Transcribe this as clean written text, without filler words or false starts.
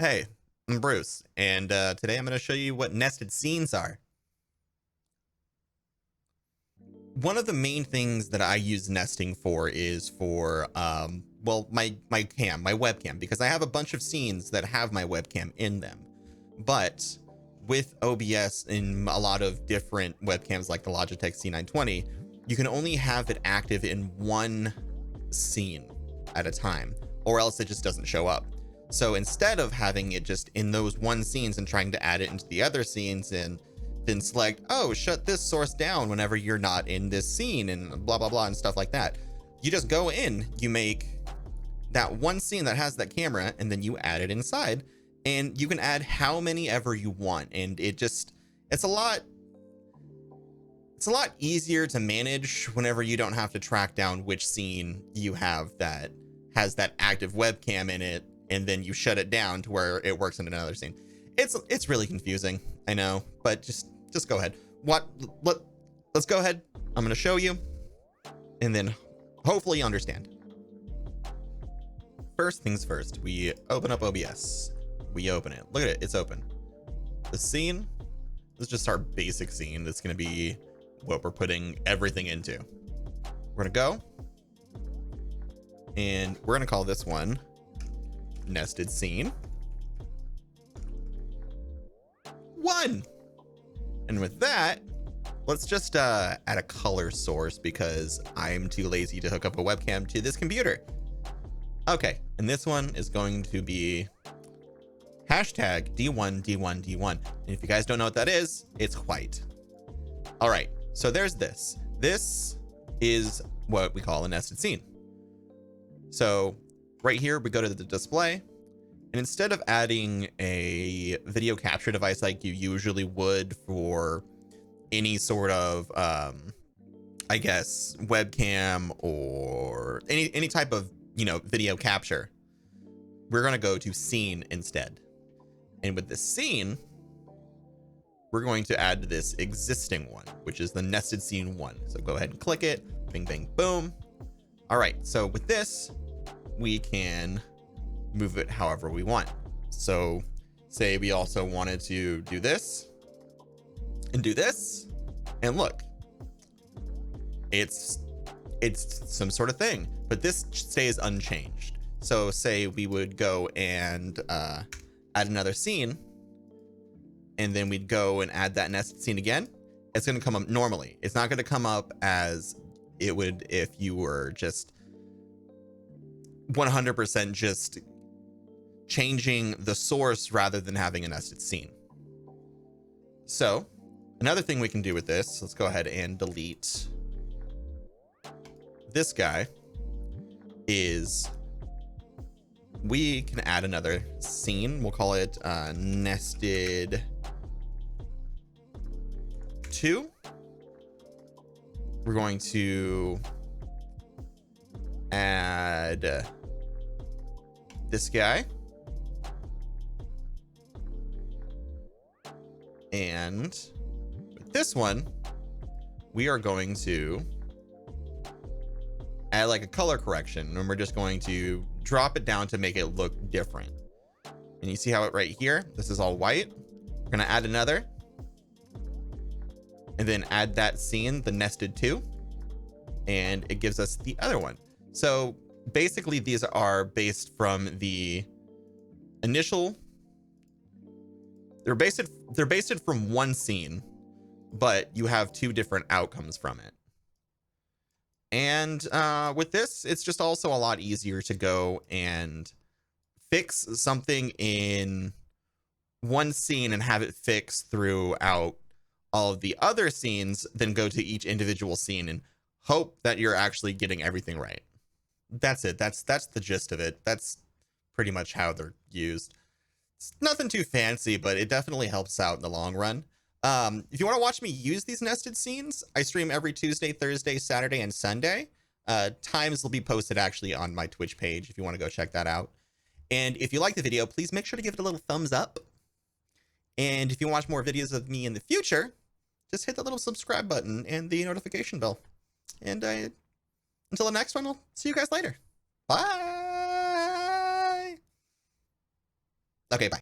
Hey, I'm Bruce, and today I'm going to show you what nested scenes are. One of the main things that I use nesting for is for, well, my webcam, because I have a bunch of scenes that have my webcam in them. But with OBS in a lot of different webcams like the Logitech C920, you can only have it active in one scene at a time, or else it just doesn't show up. So instead of having it just in those one scenes and trying to add it into the other scenes and then select, oh, shut this source down whenever you're not in this scene and blah, blah, blah, and stuff like that. You just go in, you make that one scene that has that camera, and then you add it inside, and you can add how many ever you want. And it's a lot easier to manage whenever you don't have to track down which scene you have that has that active webcam in it, and then you shut it down to where it works in another scene. It's really confusing, I know, but just go ahead. Let's go ahead. I'm gonna show you, and then hopefully you understand. First things first, we open up OBS. We open it. Look at it, it's open. The scene, this is just our basic scene. That's gonna be what we're putting everything into. We're gonna go, and we're gonna call this one nested scene 1. And with that, let's just add a color source because I'm too lazy to hook up a webcam to this computer. Okay, and this one is going to be hashtag D1D1D1. And if you guys don't know what that is, it's white. All right, so there's this. This is what we call a nested scene. So right here, we go to the display, and instead of adding a video capture device like you usually would for any sort of, I guess, webcam or any type of, video capture, we're going to go to scene instead. And with the scene, we're going to add this existing one, which is the nested scene 1. So go ahead and click it. Bing, bing, boom. All right. So with this, we can move it however we want. So say we also wanted to do this and do this, and look, it's some sort of thing, but this stays unchanged. So say we would go and add another scene, and then we'd go and add that nested scene again. It's going to come up normally. It's not going to come up as it would if you were just 100% just changing the source rather than having a nested scene. So another thing we can do with this, let's go ahead and delete this guy, is we can add another scene. We'll call it nested 2. We're going to add this guy, and with this one, we are going to add like a color correction, and we're just going to drop it down to make it look different. And you see how it right here, this is all white. We're gonna add another, and then add that scene, the nested 2, and it gives us the other one. So basically these are based from the initial, they're based from one scene, but you have 2 different outcomes from it. And with this, it's just also a lot easier to go and fix something in one scene and have it fixed throughout all of the other scenes than go to each individual scene and hope that you're actually getting everything right. That's it. That's the gist of it. That's pretty much how they're used. It's nothing too fancy, but it definitely helps out in the long run. If you want to watch me use these nested scenes, I stream every Tuesday, Thursday, Saturday, and Sunday. Times will be posted actually on my Twitch page if you want to go check that out. And if you like the video, please make sure to give it a little thumbs up. And if you watch more videos of me in the future, just hit the little subscribe button and the notification bell. And until the next one, I'll see you guys later. Bye. Okay, bye.